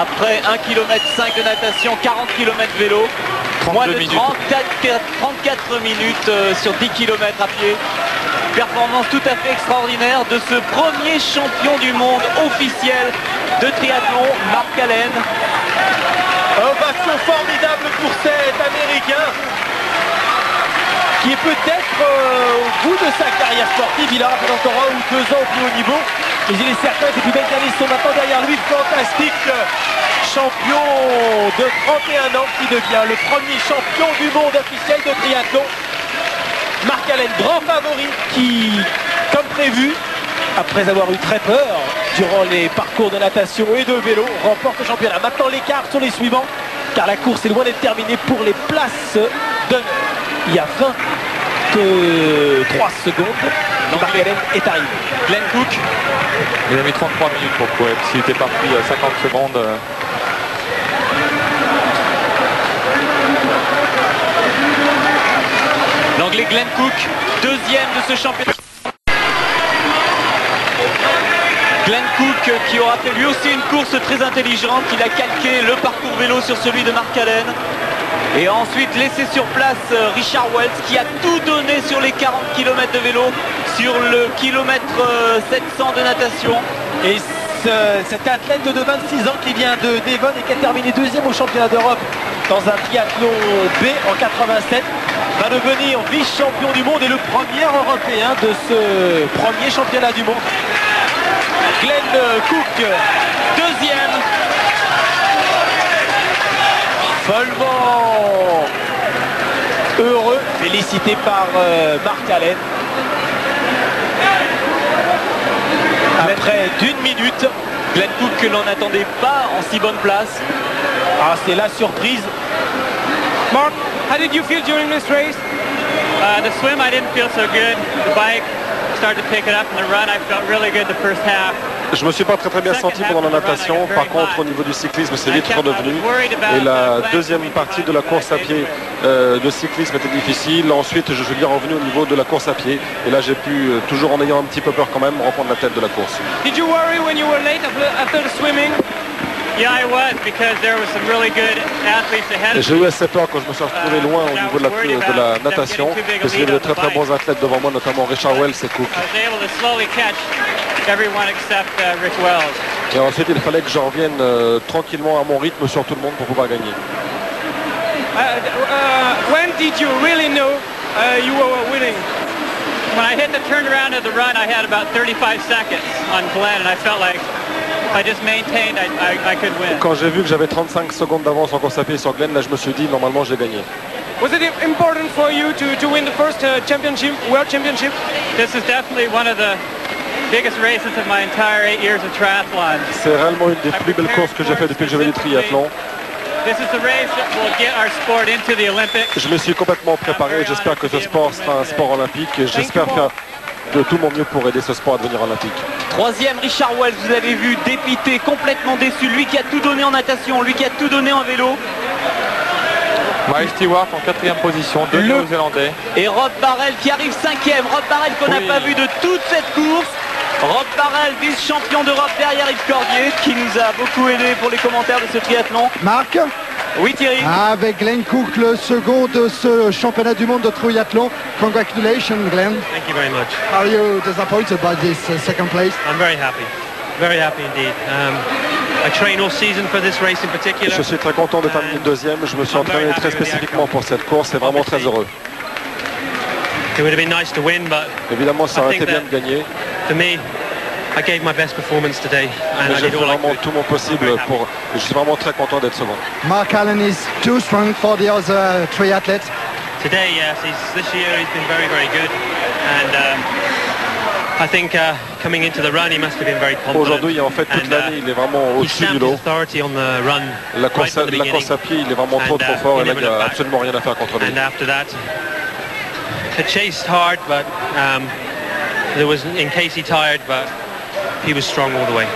Après 1 km 5 de natation, 40 km vélo, moins de 34 minutes sur 10 km à pied. Performance tout à fait extraordinaire de ce premier champion du monde officiel de triathlon, Mark Allen. Ovation formidable pour cet Américain qui est peut-être au bout de sa carrière sportive. Il aura peut-être encore 1 ou 2 ans au plus haut niveau. Mais il est certain que les plus belles années sont maintenant derrière lui. Fantastique champion de 31 ans qui devient le premier champion du monde officiel de triathlon. Mark Allen, grand favori, qui, comme prévu, après avoir eu très peur durant les parcours de natation et de vélo, remporte le championnat. Maintenant l'écart sur les suivants, car la course est loin d'être terminée pour les places d'honneur. Il y a 23 secondes, Mark Allen est arrivé. Glenn Cook. Il a mis 33 minutes pour courir, s'il était parti à 50 secondes. L'anglais Glenn Cook, deuxième de ce championnat. Glenn Cook qui aura fait lui aussi une course très intelligente. Il a calqué le parcours vélo sur celui de Mark Allen. Et a ensuite laissé sur place Richard Wells qui a tout donné sur les 40 km de vélo, sur le kilomètre 700 de natation. Et cet athlète de 26 ans qui vient de Devon et qui a terminé deuxième au championnat d'Europe dans un triathlon B en 87 va devenir vice-champion du monde et le premier européen de ce premier championnat du monde. Glenn Cook, deuxième. Follement heureux, félicité par Mark Allen. Après d'1 minute, Glenn Cook que l'on n'attendait pas en si bonne place. Ah, c'est la surprise. Mark, how did you feel during this race? The swim, I didn't feel so good. The bike started to pick it up, and the run, I felt really good the first half. Je me suis pas très bien senti pendant la natation. Par contre, au niveau du cyclisme, c'est vite redevenu. Et la deuxième partie de la course à pied de cyclisme était difficile. Ensuite, je suis bien revenu au niveau de la course à pied. Et là, j'ai pu, toujours en ayant un petit peu peur quand même, reprendre la tête de la course. Did you worry when you were late after the swimming? Yeah, I was, because there were some really good athletes ahead of J'ai eu assez peur quand je me suis retrouvé loin au niveau de la natation, parce qu'il y avait de très très bons athlètes devant moi, notamment Richard Wells et Cook. Et ensuite, il fallait que je revienne tranquillement à mon rythme sur tout le monde pour pouvoir gagner. When did you really know you were winning? When I hit the turnaround of the run, I had about 35 seconds on Glenn, and I felt like I just maintained, I could win. Quand j'ai vu que j'avais 35 secondes d'avance en course à pied sur Glenn, là je me suis dit normalement j'ai gagné. Was it important for you to win the first championship, world championship? This is definitely one of the biggest races of my entire 8 years of triathlon. C'est réellement une des plus belles courses que j'ai fait depuis que j'ai fait du triathlon. This is the race that will get our sport into the Olympics. Je me suis complètement préparé. J'espère que ce sport sera un sport olympique et j'espère faire de tout mon mieux pour aider ce sport à devenir olympique. Troisième, Richard Wells, vous avez vu, dépité, complètement déçu. Lui qui a tout donné en natation, lui qui a tout donné en vélo. Miles Stewart en 4e position, deux Néo-Zélandais. Et Rob Barrel qui arrive 5e. Rob Barrel qu'on n'a pas vu de toute cette course. Rob Barrel, vice-champion d'Europe derrière Yves Cordier, qui nous a beaucoup aidé pour les commentaires de ce triathlon. Marc? Oui Thierry. Avec Glenn Cook, le second de ce championnat du monde de triathlon. Congratulations Glenn. Thank you very much. Are you disappointed by this second place? I'm very happy. Very happy indeed. I train all season for this race in particular. Je suis très content de terminer deuxième. Je me suis entraîné très spécifiquement pour cette course et vraiment très heureux. It would have been nice to win, but évidemment, ça aurait été bien de gagner. For me, I gave my best performance today, and j'ai fait vraiment tout mon possible pour. Je suis vraiment très content d'être second. Mark Allen is too strong for the other triathletes. Today, yes, this year he's been very, very good, and I think coming into the run, he must have been very confident. Aujourd'hui, en fait, toute l'année, il est vraiment au-dessus du lot. La course à pied, il est vraiment trop fort, et là, il n'y a absolument rien à faire contre lui. And after that, he chased hard, but there was in case he tired, but he was strong all the way.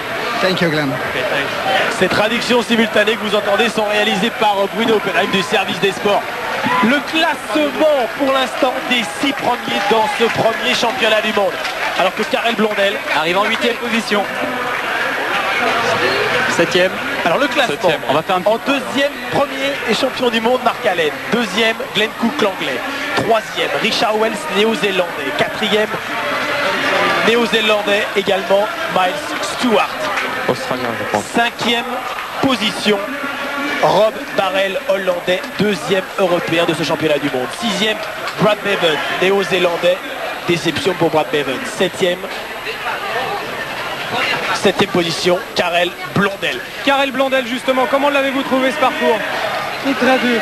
Thank you, Glenn. Okay, thanks. Ces traductions simultanées que vous entendez sont réalisées par Bruno Oppenheim du service des sports. Le classement pour l'instant des 6 premiers dans ce premier championnat du monde. Alors que Karel Blondel arrive en 8e position. 7e. Alors le classement, Septième. On va faire un petit... en deuxième, premier et champion du monde, Mark Allen. Deuxième, Glenn Cook, l'anglais. Troisième, Richard Wells, néo-zélandais. Quatrième, néo-zélandais également, Miles Stewart. Australien, je pense. Cinquième position, Rob Barrel, hollandais, deuxième européen de ce championnat du monde. Sixième, Brad Bevan, néo-zélandais. Déception pour Brad Bevan. Septième position, Karel Blondel. Karel Blondel, justement, comment l'avez-vous trouvé ce parcours? C'est très dur.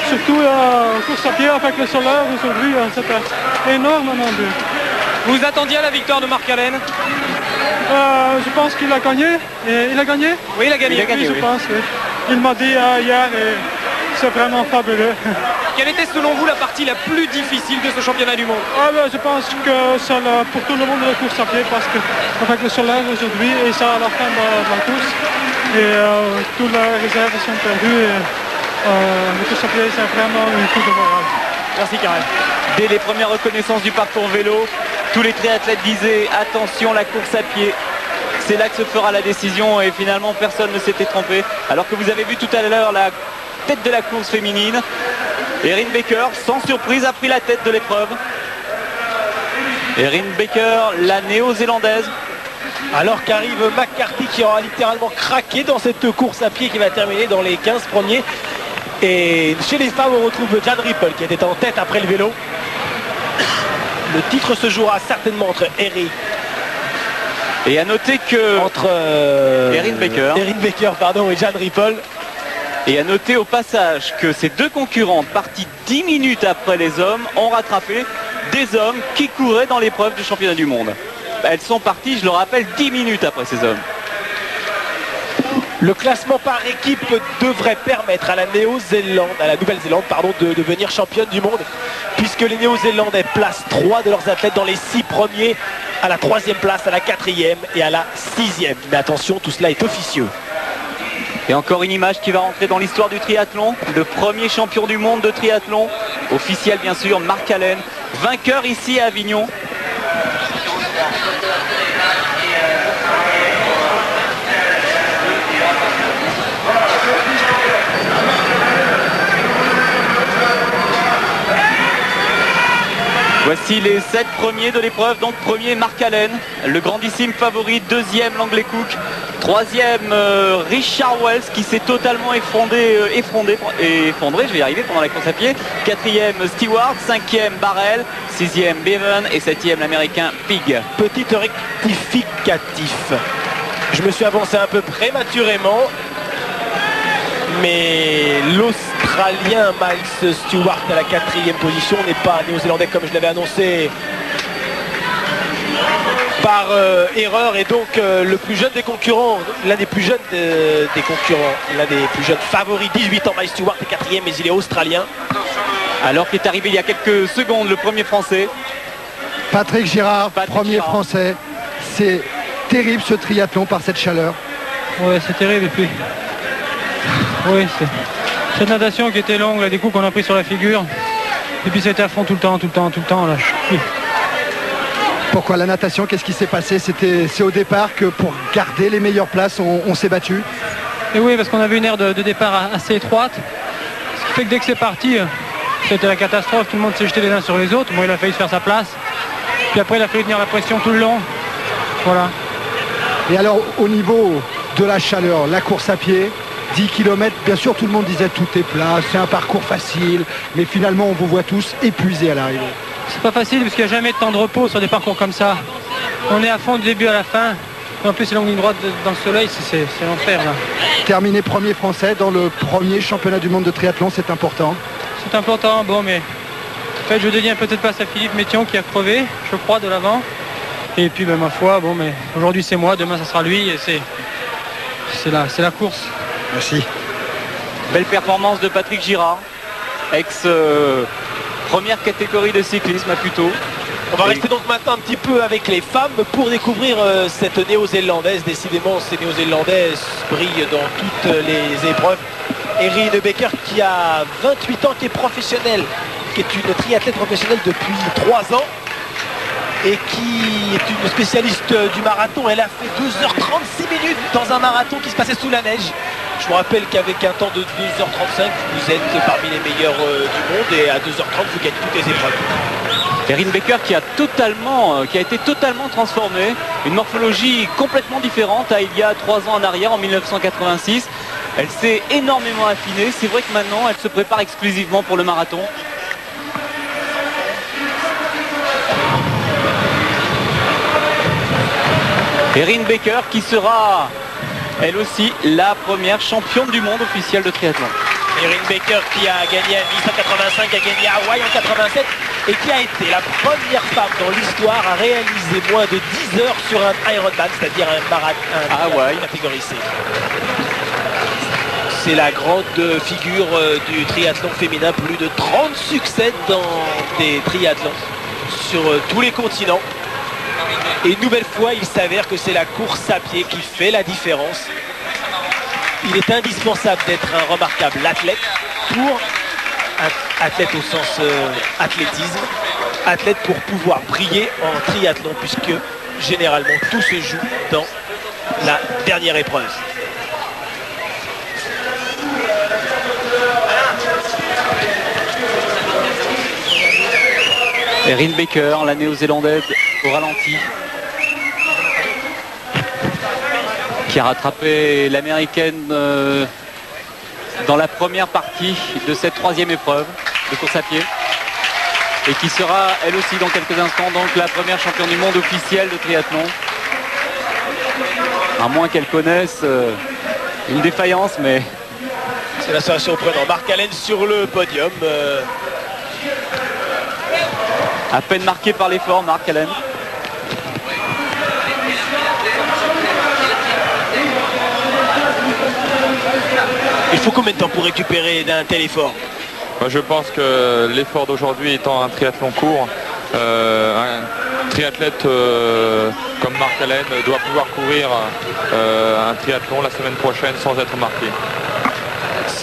Surtout en course à pied avec le solaire aujourd'hui, c'était énormément dur. Vous attendiez à la victoire de Mark Allen? Je pense qu'il a gagné. Et il a gagné? Oui, il a gagné. Oui, je pense, oui. Il m'a dit hier et c'est vraiment fabuleux. Quelle était selon vous la partie la plus difficile de ce championnat du monde? Je pense que c'est pour tout le monde la course à pied parce qu'avec le soleil aujourd'hui et ça à la fin de la course et toutes les réserves sont perdues et la course à pied c'est vraiment un coup de morale. Merci Karel. Dès les premières reconnaissances du parcours vélo, tous les triathlètes disaient attention la course à pied. C'est là que se fera la décision et finalement personne ne s'était trompé. Alors que vous avez vu tout à l'heure la tête de la course féminine. Erin Baker, sans surprise, a pris la tête de l'épreuve. Erin Baker, la néo-zélandaise. Alors qu'arrive McCarthy qui aura littéralement craqué dans cette course à pied qui va terminer dans les 15 premiers. Et chez les femmes, on retrouve Jan Ripple qui était en tête après le vélo. Le titre se jouera certainement entre Eric. Et à noter que... Entre Erin Baker. Erin Baker, pardon, et Jan Ripple. Et à noter au passage que ces deux concurrentes parties 10 minutes après les hommes ont rattrapé des hommes qui couraient dans l'épreuve du championnat du monde. Elles sont parties, je le rappelle, 10 minutes après ces hommes. Le classement par équipe devrait permettre à la Nouvelle-Zélande, de devenir championne du monde, puisque les Néo-Zélandais placent 3 de leurs athlètes dans les 6 premiers, à la 3e place, à la 4e et à la 6e. Mais attention, tout cela est officieux. Et encore une image qui va rentrer dans l'histoire du triathlon. Le premier champion du monde de triathlon, officiel bien sûr, Mark Allen, vainqueur ici à Avignon. Voici les 7 premiers de l'épreuve. Donc premier Mark Allen, le grandissime favori. Deuxième l'anglais Cook. Troisième Richard Wells qui s'est totalement effondré, je vais y arriver pendant la course à pied. Quatrième Stewart, cinquième Barrel, sixième Bevan et septième l'américain Pig. Petit rectificatif. Je me suis avancé un peu prématurément. Mais l'Australien Miles Stewart à la 4e position n'est pas néo-zélandais comme je l'avais annoncé par erreur, et donc le plus jeune des concurrents, l'un des plus jeunes des concurrents, l'un des plus jeunes favoris, 18 ans, Miles Stewart est 4e, mais il est australien. Alors qu'est arrivé il y a quelques secondes le premier français. Patrick Girard, premier français. C'est terrible ce triathlon par cette chaleur. Ouais, c'est terrible et puis... Oui, c'est cette natation qui était longue, là, des coups qu'on a pris sur la figure. Et puis c'était à fond tout le temps. Là. Oui. Pourquoi la natation? Qu'est-ce qui s'est passé? C'est au départ que pour garder les meilleures places, on s'est battu. Et oui, parce qu'on avait une aire de départ assez étroite. Ce qui fait que dès que c'est parti, c'était la catastrophe. Tout le monde s'est jeté les uns sur les autres. Bon, il a failli se faire sa place. Puis après, il a fallu tenir la pression tout le long. Voilà. Et alors, au niveau de la chaleur, la course à pied, 10 km, bien sûr tout le monde disait tout est plat, c'est un parcours facile, mais finalement on vous voit tous épuisés à l'arrivée. C'est pas facile parce qu'il n'y a jamais de temps de repos sur des parcours comme ça. On est à fond du début à la fin. Et en plus c'est longue ligne droite dans le soleil, c'est l'enfer là. Terminer premier français dans le premier championnat du monde de triathlon, c'est important. C'est important, bon mais en fait je dédie un peu de place à Philippe Métion qui a crevé, je crois, de l'avant. Et puis ma foi, bon mais aujourd'hui c'est moi, demain ça sera lui et c'est la course. Merci. Belle performance de Patrick Girard, ex première catégorie de cyclisme plutôt. On va rester donc maintenant un petit peu avec les femmes pour découvrir cette néo-zélandaise. Décidément, ces néo-zélandaises brillent dans toutes les épreuves. Erin Baker qui a 28 ans, qui est professionnelle, qui est une triathlète professionnelle depuis 3 ans. et qui est une spécialiste du marathon. Elle a fait 2h36 minutes dans un marathon qui se passait sous la neige. Je vous rappelle qu'avec un temps de 2h35, vous êtes parmi les meilleurs du monde et à 2h30, vous gagnez toutes les épreuves. Erin Baker qui a été totalement transformée, une morphologie complètement différente à il y a 3 ans en arrière, en 1986. Elle s'est énormément affinée. C'est vrai que maintenant, elle se prépare exclusivement pour le marathon. Erin Baker qui sera, elle aussi, la première championne du monde officielle de triathlon. Erin Baker qui a gagné à 1985, a gagné à Hawaï en 87 et qui a été la première femme dans l'histoire à réaliser moins de 10 heures sur un Ironman, c'est-à-dire un marathon à Hawaï, catégorie C. C'est la grande figure du triathlon féminin, plus de 30 succès dans des triathlons sur tous les continents. Et une nouvelle fois, il s'avère que c'est la course à pied qui fait la différence. Il est indispensable d'être un remarquable athlète pour un athlète au sens athlétisme, athlète pour pouvoir briller en triathlon, puisque généralement tout se joue dans la dernière épreuve. Erin Baker, la néo-zélandaise au ralenti, qui a rattrapé l'américaine dans la première partie de cette 3e épreuve de course à pied et qui sera elle aussi dans quelques instants donc la première championne du monde officielle de triathlon, à moins qu'elle connaisse une défaillance, mais c'est la situation surprenante. Mark Allen sur le podium, à peine marqué par l'effort. Mark Allen. Il faut combien de temps pour récupérer d'un tel effort? Moi, je pense que l'effort d'aujourd'hui étant un triathlon court, un triathlète comme Mark Allen doit pouvoir courir un triathlon la semaine prochaine sans être marqué.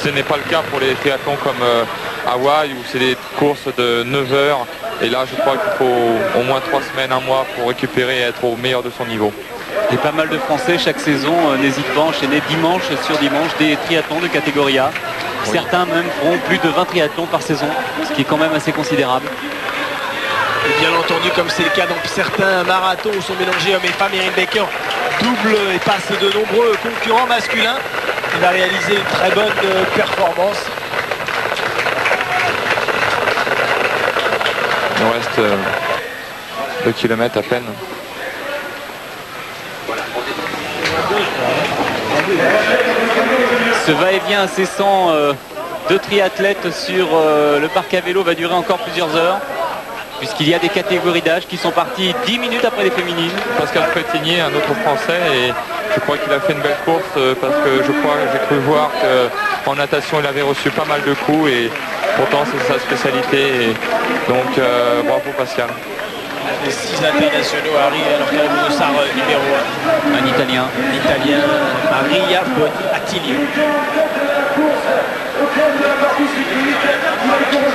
Ce n'est pas le cas pour les triathlons comme Hawaï où c'est des courses de 9 heures et là je crois qu'il faut au moins 3 semaines, 1 mois pour récupérer et être au meilleur de son niveau. Et pas mal de Français chaque saison n'hésitent pas à enchaîner dimanche sur dimanche des triathlons de catégorie A. Oui. Certains même feront plus de 20 triathlons par saison, ce qui est quand même assez considérable. Et bien entendu, comme c'est le cas dans certains marathons où sont mélangés hommes et femmes, Erin Baker double et passe de nombreux concurrents masculins. Il va réaliser une très bonne performance. Il nous reste 2 km à peine. Ce va-et-vient incessant de triathlètes sur le parc à vélo va durer encore plusieurs heures, puisqu'il y a des catégories d'âge qui sont parties 10 minutes après les féminines. Pascal Frétinier, un autre Français, et je crois qu'il a fait une belle course parce que j'ai cru voir qu'en natation il avait reçu pas mal de coups et pourtant c'est sa spécialité. Et donc bravo Pascal. Les 6 internationaux arrivent alors qu'il y a le dossard numéro 1. Un Italien. L'Italien Maria Boni Attilio.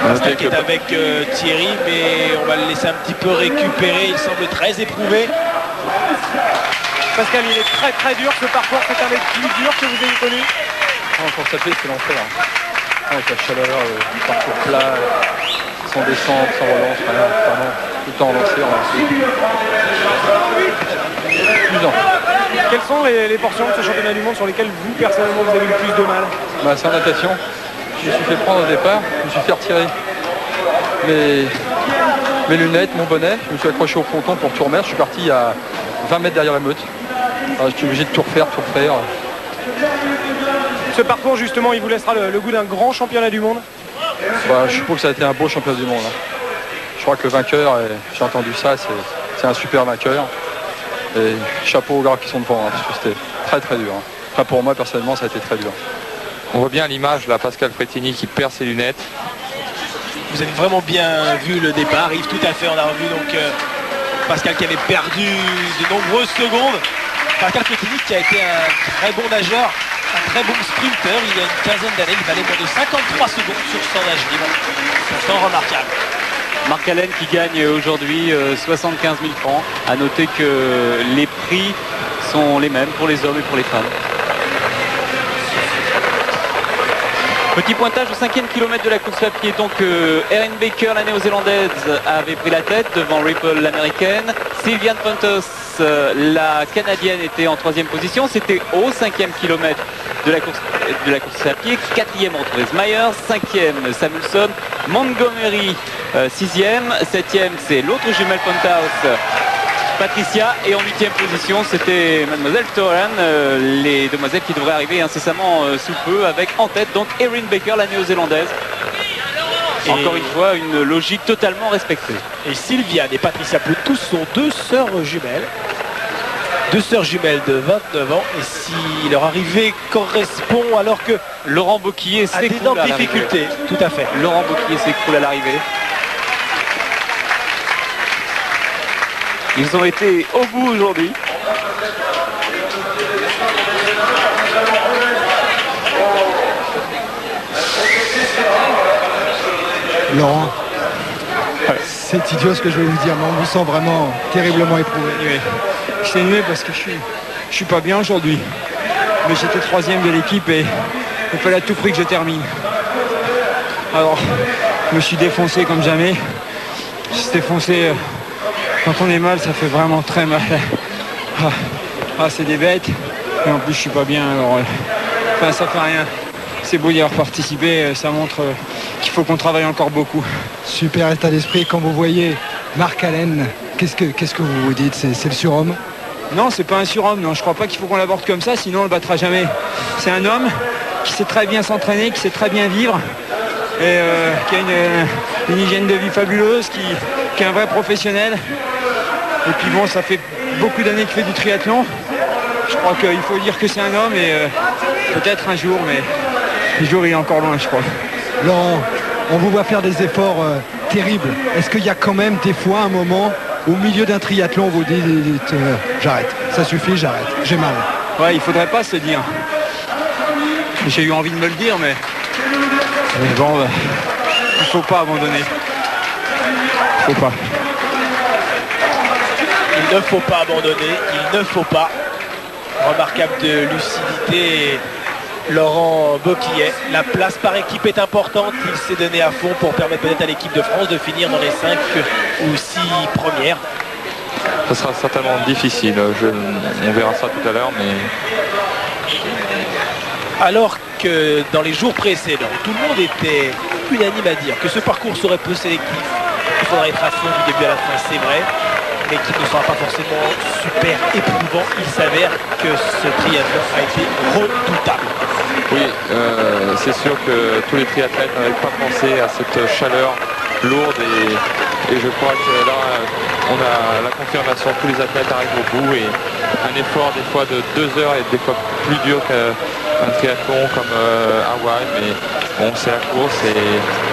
Pascal qui est avec Thierry, mais on va le laisser un petit peu récupérer. Il semble très éprouvé. Pascal, il est très dur ce parcours. C'est un des plus durs que vous ayez connu. En course à pied, c'est l'enfer. Avec la chaleur, le parcours plat, sans descente, sans relance, rien, vraiment, tout le temps relancé. Usant. Quelles sont les portions de ce championnat du monde sur lesquelles vous, personnellement, vous avez le plus de mal? C'est en natation. Je me suis fait prendre au départ, je me suis fait retirer mes lunettes, mon bonnet, je me suis accroché au fronton pour tout remettre, je suis parti à 20 mètres derrière la meute. Alors, j'étais obligé de tout refaire. Ce parcours justement, il vous laissera le goût d'un grand championnat du monde? Je suppose que ça a été un beau championnat du monde. Je crois que le vainqueur, j'ai entendu ça, c'est un super vainqueur. Et chapeau aux gars qui sont devant, parce que c'était très dur. Enfin, pour moi personnellement, ça a été très dur. On voit bien à l'image là Pascal Frétini qui perd ses lunettes. Vous avez vraiment bien vu le départ, Yves, tout à fait. On a revu donc Pascal qui avait perdu de nombreuses secondes. Pascal Frétini qui a été un très bon nageur, un très bon sprinter. Il y a une quinzaine d'années, il valait moins de 53 secondes sur 100 nages libres. C'est un temps remarquable. Mark Allen qui gagne aujourd'hui 75 000 francs. À noter que les prix sont les mêmes pour les hommes et pour les femmes. Petit pointage au 5e kilomètre de la course à pied. Donc Erin Baker, la néo-zélandaise, avait pris la tête devant Ripple, l'américaine. Sylviane Pontos, la canadienne, était en 3e position. C'était au 5e kilomètre de la course à pied. 4e Rodriguez Myers, 5e Samuelson, Montgomery 6e, 7e c'est l'autre jumelle Pontos, Patricia, et en 8e position c'était Mademoiselle Toran, les demoiselles qui devraient arriver incessamment sous peu, avec en tête donc Erin Baker, la néo-zélandaise. Encore une fois, une logique totalement respectée. Et Sylviane et Patricia Poutou sont deux sœurs jumelles. Deux sœurs jumelles de 29 ans. Et si leur arrivée correspond alors que Laurent Boquillet s'écroule à difficultés, tout à fait. Laurent Boquillet s'écroule à l'arrivée. Ils ont été au bout aujourd'hui. Laurent, c'est idiot ce que je vais vous dire, mais on vous sent vraiment terriblement éprouvé. Oui. Je suis énervé parce que je suis pas bien aujourd'hui. Mais j'étais 3e de l'équipe et il fallait à tout prix que je termine. Alors, je me suis défoncé comme jamais. Je suis défoncé. Quand on est mal, ça fait vraiment très mal. C'est des bêtes. Et en plus, je suis pas bien. Alors, ça fait rien. C'est beau d'y avoir participé. Ça montre qu'il faut qu'on travaille encore beaucoup. Super état d'esprit. Quand vous voyez Mark Allen, qu'est-ce que vous vous dites? C'est le surhomme? Non, c'est pas un surhomme. Non, je crois pas qu'il faut qu'on l'aborde comme ça, sinon on le battra jamais. C'est un homme qui sait très bien s'entraîner, qui sait très bien vivre, et qui a une hygiène de vie fabuleuse, qui est un vrai professionnel. Et puis bon, ça fait beaucoup d'années qu'il fait du triathlon. Je crois qu'il faut dire que c'est un homme, et peut-être un jour, mais le jour il est encore loin, je crois. Laurent, on vous voit faire des efforts terribles. Est-ce qu'il y a quand même des fois un moment au milieu d'un triathlon vous dites j'arrête, ça suffit, j'arrête, j'ai mal? Ouais, il faudrait pas se le dire. J'ai eu envie de me le dire, mais bon, il faut pas abandonner. Il faut pas. Il ne faut pas abandonner, il ne faut pas. Remarquable de lucidité, Laurent Boquillet. La place par équipe est importante. Il s'est donné à fond pour permettre peut-être à l'équipe de France de finir dans les 5 ou 6 premières. Ça sera certainement difficile. On verra ça tout à l'heure, mais... Alors que dans les jours précédents, tout le monde était unanime à dire que ce parcours serait peu sélectif. Il faudrait être à fond du début à la fin, c'est vrai, mais qu'il ne sera pas forcément super éprouvant. Il s'avère que ce triathlon a été redoutable. Oui, c'est sûr que tous les triathlètes n'avaient pas pensé à cette chaleur lourde, et je crois que là on a la confirmation, tous les athlètes arrivent au bout, et un effort des fois de 2 heures est des fois plus dur qu'un triathlon comme Hawaï, mais bon, c'est la course et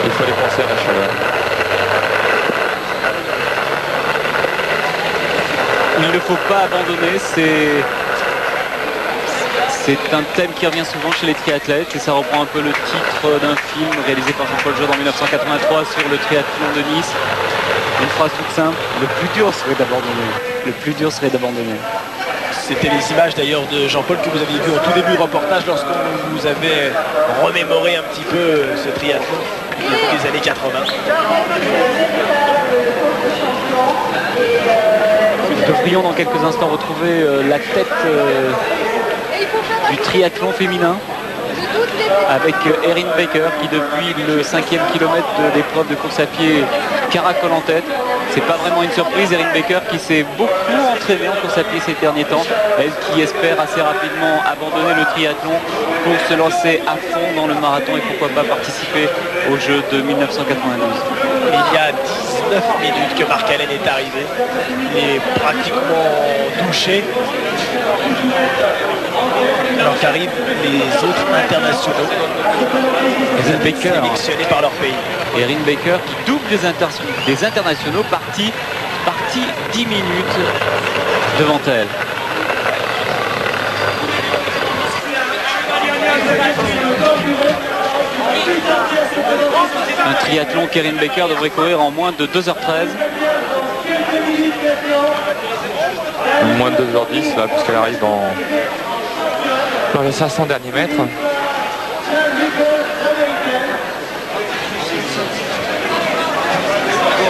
il fallait penser à la chaleur. Il ne faut pas abandonner, c'est un thème qui revient souvent chez les triathlètes, et ça reprend un peu le titre d'un film réalisé par Jean-Paul Jourde en 1983 sur le triathlon de Nice. Une phrase toute simple: le plus dur serait d'abandonner. Le plus dur serait d'abandonner. C'était les images d'ailleurs de Jean-Paul que vous aviez vu au tout début du reportage lorsqu'on vous avait remémoré un petit peu ce triathlon depuis les années 80. Nous devrions dans quelques instants retrouver la tête du triathlon féminin avec Erin Baker qui depuis le 5e kilomètre de l'épreuve de course à pied caracole en tête. C'est pas vraiment une surprise, Erin Baker qui s'est beaucoup entraînée en course à pied ces derniers temps, elle qui espère assez rapidement abandonner le triathlon pour se lancer à fond dans le marathon et pourquoi pas participer aux Jeux de 1992. Il y a 19 minutes que Mark Allen est arrivé, il est pratiquement douché. Alors qu'arrivent les autres internationaux, Erin Baker sélectionnés par leur pays. Erin Baker qui double des internationaux partis 10 minutes devant elle. Un triathlon qu'Erin Baker devrait courir en moins de 2h13. Moins de 2h10 là, puisqu'elle arrive dans les 500 derniers mètres.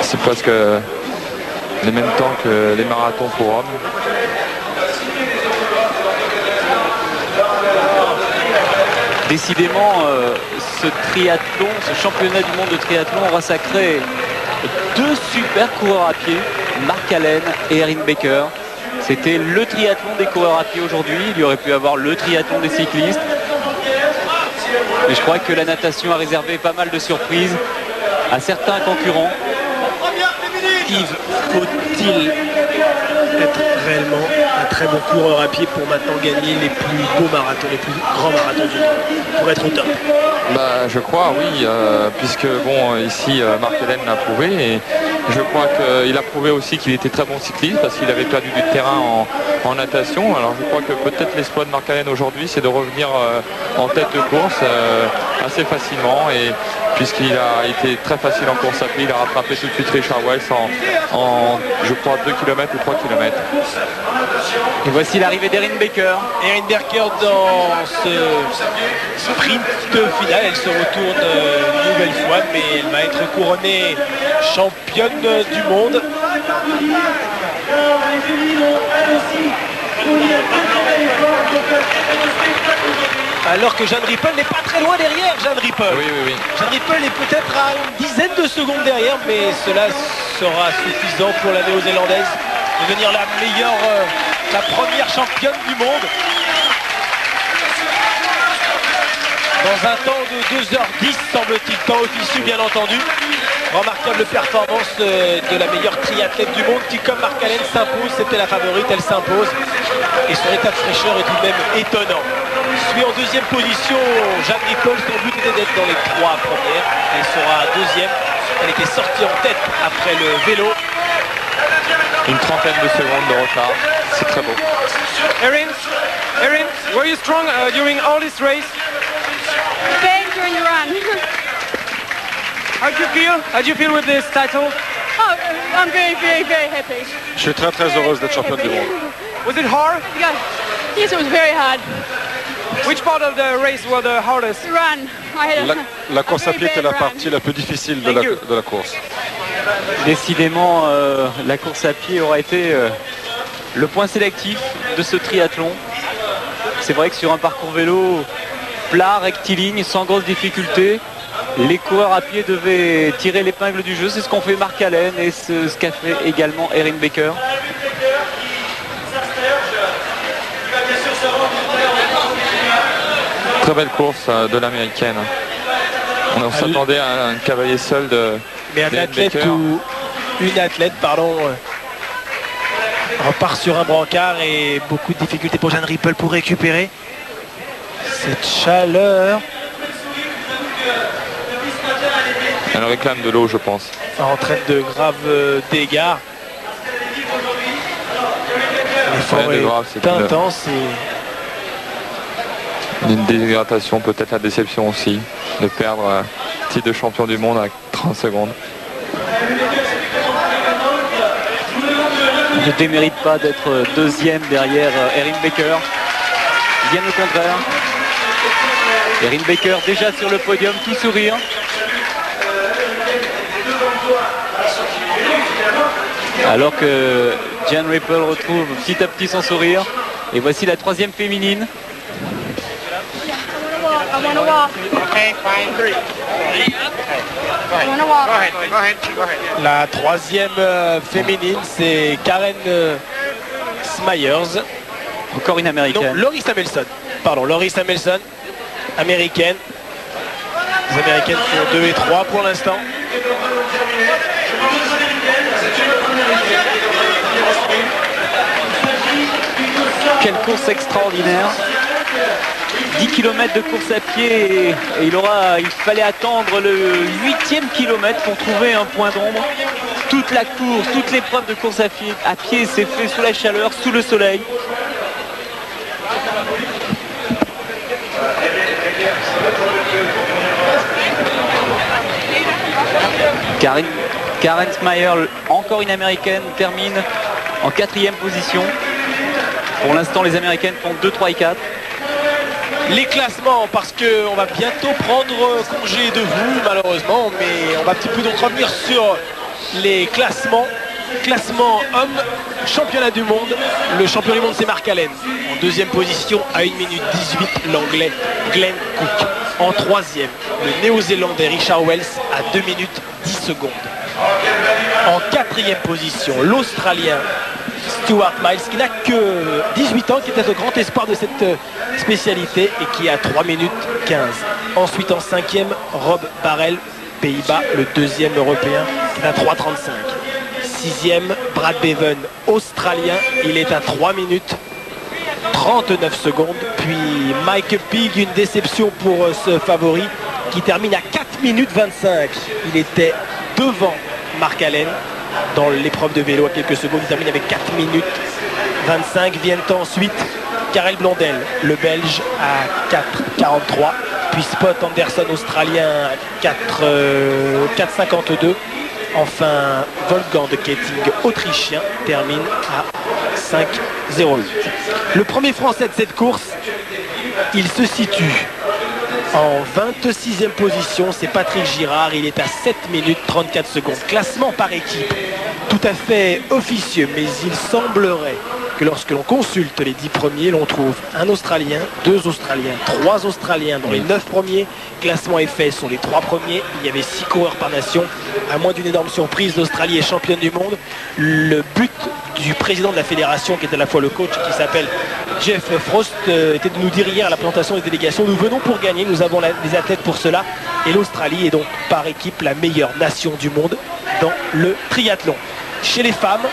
C'est presque les mêmes temps que les marathons pour hommes. Décidément, ce triathlon, ce championnat du monde de triathlon aura sacré deux super coureurs à pied, Mark Allen et Erin Baker. C'était le triathlon des coureurs à pied aujourd'hui. Il y aurait pu avoir le triathlon des cyclistes. Mais je crois que la natation a réservé pas mal de surprises à certains concurrents. Yves, faut-il être réellement un très bon coureur à pied pour maintenant gagner les plus beaux marathons, les plus grands marathons du monde, pour être au top? Bah, je crois, oui, puisque bon, ici Mark Allen l'a prouvé, et je crois qu'il a prouvé aussi qu'il était très bon cycliste parce qu'il avait perdu du terrain en natation. Alors je crois que peut-être l'exploit de Mark Allen aujourd'hui, c'est de revenir en tête de course assez facilement, et puisqu'il a été très facile en course à pied, il a rattrapé tout de suite Richard Wells en je crois 2 km ou 3 km. Et voici l'arrivée d'Erin Baker. Erin Baker dans ce sprint final, elle se retourne une nouvelle fois, mais elle va être couronnée championne du monde. Alors que Jeanne Rippel n'est pas très loin derrière. Jeanne Rippel. Oui. Jeanne Rippel est peut-être à une dizaine de secondes derrière, mais cela sera suffisant pour la néo-zélandaise de devenir la meilleure, la première championne du monde. Dans un temps de 2h10, semble-t-il, temps officieux bien entendu. Remarquable performance de la meilleure triathlète du monde qui, comme Mark Allen, s'impose. C'était la favorite, elle s'impose. Et son état de fraîcheur est tout de même étonnant. Suit en deuxième position Jeanne Rippel. Son but était d'être dans les 3 premières. Elle sera deuxième. Elle était sortie en tête après le vélo. Une trentaine de secondes de retard. C'est très beau. Erin, were you strong during all this race? Pain during the run. How do you feel? How do you feel with this title? Oh, I'm very, very, very happy. Je suis très très heureuse d'être championne du monde. Was it hard? Yeah. Yes, it was very hard. Which part of the race was the hardest? The run. I had La course à pied était la partie la plus difficile de la course. Décidément, la course à pied aura été le point sélectif de ce triathlon. C'est vrai que sur un parcours vélo plat, rectiligne, sans grosse difficulté, les coureurs à pied devaient tirer l'épingle du jeu. C'est ce qu'ont fait Mark Allen et ce qu'a fait également Erin Baker. Très belle course de l'américaine. On s'attendait à un cavalier seul de Mais un athlète ou une athlète, pardon, repart sur un brancard et beaucoup de difficultés pour Jeanne Rippel pour récupérer cette chaleur. Elle réclame de l'eau, je pense. Ça entraîne de graves dégâts. L'effort est intense et une déshydratation, peut-être la déception aussi, de perdre titre de champion du monde à 30 secondes. Ne démérite pas d'être deuxième derrière Erin Baker. Bien au contraire. Erin Baker déjà sur le podium, tout sourire. Alors que Jeanne Rippel retrouve petit à petit son sourire. Et voici la troisième féminine. I want to walk. Okay, fine. I want to walk. Go ahead. La troisième féminine, c'est Karen Smyers. Encore une américaine. Non, Laurie Samuelson. Pardon, Laurie Samuelson, américaine. Les américaines sont 2 et 3 pour l'instant. Quelle course extraordinaire. 10 km de course à pied et il fallait attendre le 8e kilomètre pour trouver un point d'ombre. Toute la course, toute l'épreuve de course à pied s'est fait sous la chaleur, sous le soleil. Karen Smeyer, encore une américaine, termine en 4e position. Pour l'instant, les américaines font 2, 3 et 4. Les classements, parce qu'on va bientôt prendre congé de vous, malheureusement, mais on va un petit peu donc revenir sur les classements. Classement homme, championnat du monde. Le champion du monde, c'est Mark Allen. En 2e position, à 1 minute 18, l'anglais Glenn Cook. En 3e, le néo-zélandais Richard Wells à 2 minutes 10 secondes. En 4e position, l'australien Stuart Miles, qui n'a que 18 ans, qui était le grand espoir de cette spécialité et qui est à 3 minutes 15. Ensuite, en 5e, Rob Barrel, Pays-Bas, le 2e européen, qui est à 3,35. 6e, Brad Bevan, australien, il est à 3 minutes 39 secondes. Puis Mike Pigg, une déception pour ce favori, qui termine à 4 minutes 25. Il était devant Mark Allen dans l'épreuve de vélo à quelques secondes. Il termine avec 4 minutes 25. Viennent ensuite Karel Blondel, le Belge, à 4,43. Puis Spot Anderson, australien, à 4,52. Enfin, Wolfgang de Ketting, autrichien, termine à 5,08. Le premier français de cette course, il se situe en 26e position, c'est Patrick Girard, il est à 7 minutes 34 secondes. Classement par équipe, tout à fait officieux, mais il semblerait que lorsque l'on consulte les 10 premiers, l'on trouve un Australien, 2 Australiens, 3 Australiens dans les 9 premiers. Classement est fait sur les 3 premiers. Il y avait 6 coureurs par nation. À moins d'une énorme surprise, l'Australie est championne du monde. Le but du président de la fédération, qui est à la fois le coach, qui s'appelle Jeff Frost, était de nous dire hier à la présentation des délégations: nous venons pour gagner, nous avons les athlètes pour cela. Et l'Australie est donc par équipe la meilleure nation du monde dans le triathlon. Chez les femmes,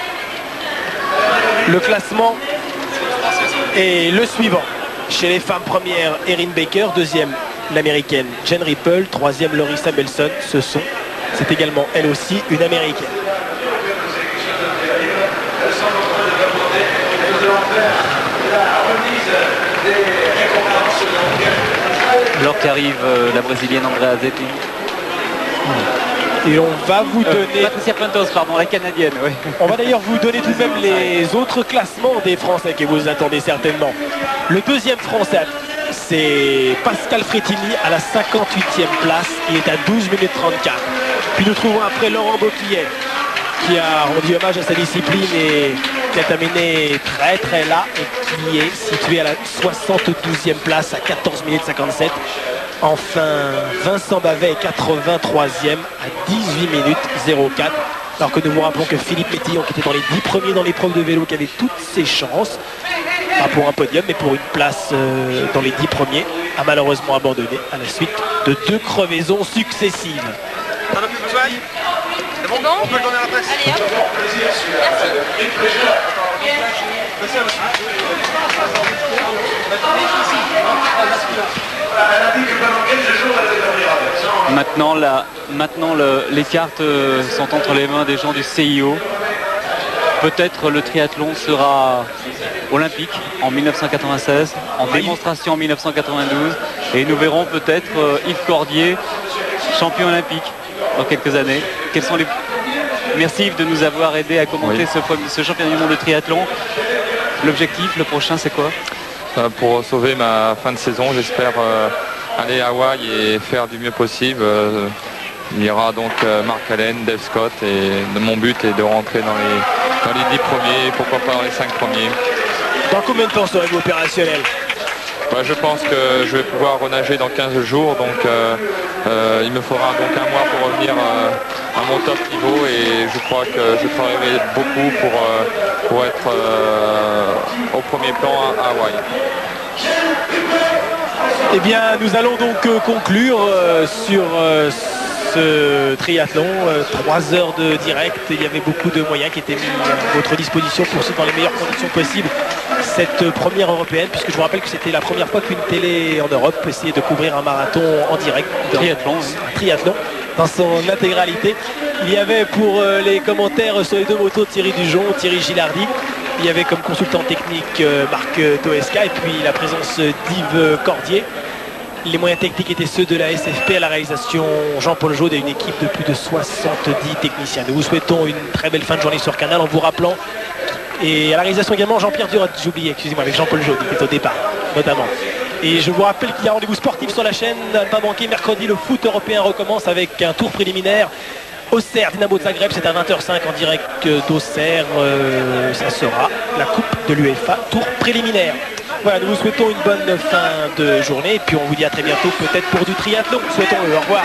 le classement est le suivant. Chez les femmes, première, Erin Baker. Deuxième, l'américaine Jen Ripple. Troisième, Laurie Samuelson. C'est également, elle aussi, une américaine. Alors qu'arrive la brésilienne Andrea Zeppi. Et on va vous donner... Patricia Plantos, pardon, la canadienne, oui. On va d'ailleurs vous donner tout de même les autres classements des Français que vous attendez certainement. Le deuxième Français, c'est Pascal Frétini à la 58e place. Il est à 12 minutes 34. Puis nous trouvons après Laurent Bocquillet, qui a rendu hommage à sa discipline et qui a terminé très là et qui est situé à la 72e place à 14 minutes 57. Enfin, Vincent Bavet est 83e à 18 minutes 04. Alors que nous vous rappelons que Philippe Métillon, qui était dans les 10 premiers dans l'épreuve de vélo, qui avait toutes ses chances, pas pour un podium, mais pour une place dans les 10 premiers, a malheureusement abandonné à la suite de 2 crevaisons successives. C'est bon, on peut le donner à la presse. Allez, hop. Maintenant les cartes sont entre les mains des gens du CIO. Peut-être le triathlon sera olympique en 1996, en démonstration en 1992, et nous verrons peut-être Yves Cordier champion olympique dans quelques années. Merci Yves de nous avoir aidé à commenter ce championnat du monde de triathlon. L'objectif, le prochain, c'est quoi? Pour sauver ma fin de saison, j'espère aller à Hawaï et faire du mieux possible. Il y aura donc Mark Allen, Dave Scott, et mon but est de rentrer dans les 10 premiers, pourquoi pas dans les 5 premiers. Dans combien de temps serez-vous opérationnel? Je pense que je vais pouvoir renager dans 15 jours, donc il me faudra donc un mois pour revenir à mon top niveau, et je crois que je travaillerai beaucoup pour être au premier plan à Hawaï. Eh bien, nous allons donc conclure sur ce triathlon. 3 heures de direct. Il y avait beaucoup de moyens qui étaient mis à votre disposition pour suivre dans les meilleures conditions possibles cette première européenne, puisque je vous rappelle que c'était la première fois qu'une télé en Europe essayait de couvrir un marathon en direct. Un triathlon dans son intégralité. Il y avait pour les commentaires sur les 2 motos Thierry Dujon, Thierry Gilardi. Il y avait comme consultant technique Marc Toesca, et puis la présence d'Yves Cordier. Les moyens techniques étaient ceux de la SFP, à la réalisation Jean-Paul Jaude et une équipe de plus de 70 techniciens. Nous vous souhaitons une très belle fin de journée sur Canal en vous rappelant, et à la réalisation également Jean-Pierre Durat, j'ai oublié, excusez-moi, avec Jean-Paul Jaude qui était au départ notamment. Et je vous rappelle qu'il y a un rendez-vous sportif sur la chaîne, à ne pas manquer. Mercredi, le foot européen recommence avec un tour préliminaire. Auxerre, Dynamo de Zagreb, c'est à 20h05 en direct d'Auxerre. Ça sera la Coupe de l'UEFA, tour préliminaire. Voilà, nous vous souhaitons une bonne fin de journée et puis on vous dit à très bientôt, peut-être pour du triathlon. Souhaitons-le, au revoir.